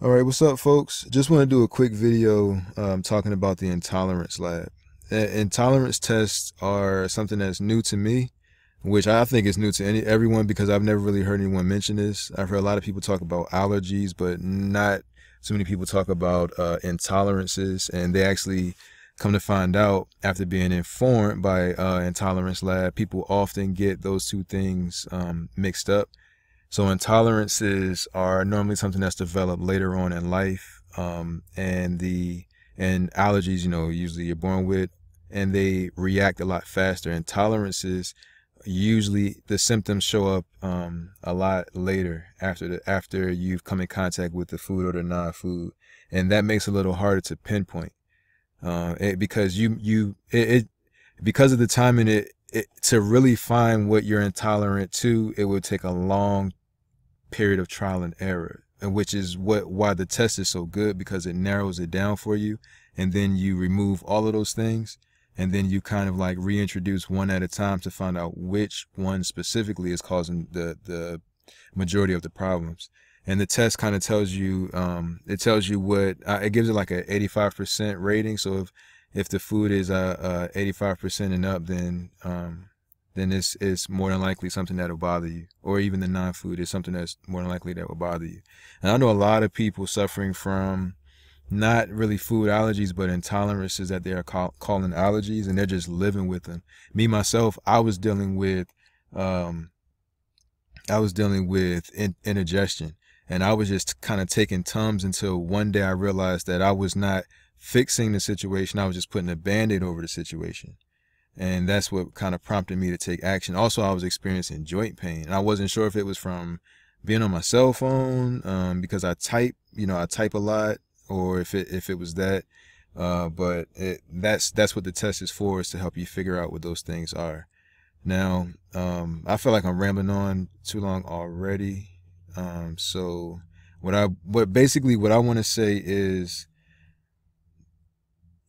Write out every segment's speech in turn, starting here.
All right, what's up, folks? Just want to do a quick video talking about the intolerance lab. Intolerance tests are something that's new to me, which I think is new to everyone because I've never really heard anyone mention this. I've heard a lot of people talk about allergies, but not too many people talk about intolerances, and they actually come to find out after being informed by intolerance lab, people often get those two things mixed up. So intolerances are normally something that's developed later on in life, and allergies, usually you're born with, and they react a lot faster. Intolerances, usually the symptoms show up a lot later after you've come in contact with the food or the non-food, and that makes it a little harder to pinpoint because because of the timing to really find what you're intolerant to, it would take a long period of trial and error, and which is why the test is so good, because it narrows it down for you, and then you remove all of those things, and then you kind of like reintroduce one at a time to find out which one specifically is causing the majority of the problems. And the test kind of tells you it tells you what it gives it like a 85% rating. So if the food is 85% and up, then it's more than likely something that will bother you. Or even the non-food is something that's more than likely that will bother you. And I know a lot of people suffering from not really food allergies, but intolerances that they are calling allergies, and they're just living with them. Me, myself, I was dealing with indigestion, and I was just kind of taking Tums until one day I realized that I was not fixing the situation. I was just putting a Band-Aid over the situation. And that's what kind of prompted me to take action. Also, I was experiencing joint pain, and I wasn't sure if it was from being on my cell phone, because I type a lot, or if it was that. But that's what the test is for, is to help you figure out what those things are. Now, I feel like I'm rambling on too long already. So what I want to say is,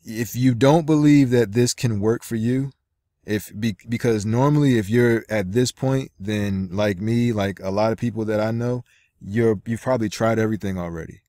if you don't believe that this can work for you, because normally if you're at this point, then like me, like a lot of people that I know, you've probably tried everything already.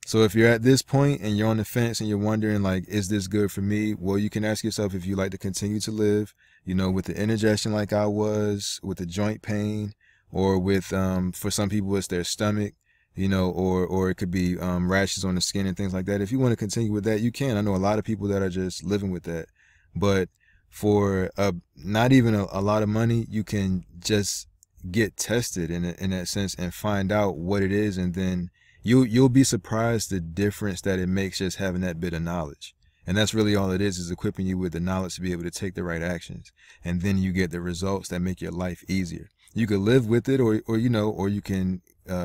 So if you're at this point and you're on the fence and you're wondering, like, is this good for me? Well, you can ask yourself if you like to continue to live, with the indigestion like I was, with the joint pain, or with, for some people it's their stomach, or it could be rashes on the skin and things like that. If you want to continue with that, you can. I know a lot of people that are just living with that. But for not even a lot of money, you can just get tested in that sense and find out what it is, and then you'll be surprised the difference that it makes, just having that bit of knowledge. And that's really all it is equipping you with the knowledge to be able to take the right actions, and then you get the results that make your life easier. You could live with it, or you can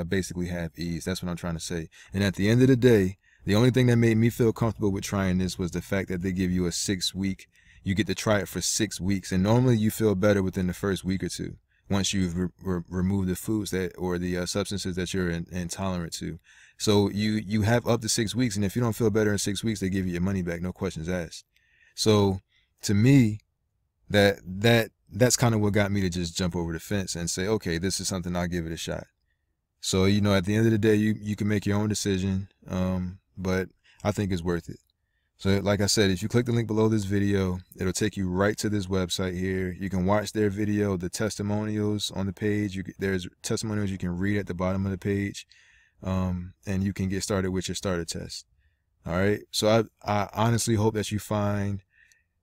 basically have ease. That's what I'm trying to say. And at the end of the day, the only thing that made me feel comfortable with trying this was the fact that they give you a 6-week. You get to try it for 6 weeks, and normally you feel better within the first week or two, once you've removed the foods or the substances that you're intolerant to. So you have up to 6 weeks, and if you don't feel better in 6 weeks, they give you your money back, no questions asked. So to me, that's kind of what got me to just jump over the fence and say, okay, this is something, I'll give it a shot. So at the end of the day, you can make your own decision, but I think it's worth it. So like I said, if you click the link below this video, it'll take you right to this website here. You can watch their video, the testimonials on the page. There's testimonials you can read at the bottom of the page, and you can get started with your starter test. All right. So I honestly hope that you find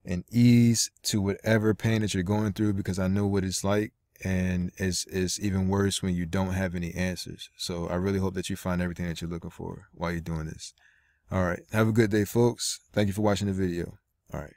an ease to whatever pain that you're going through, because I know what it's like, and it's even worse when you don't have any answers. So I really hope that you find everything that you're looking for while you're doing this. All right. Have a good day, folks. Thank you for watching the video. All right.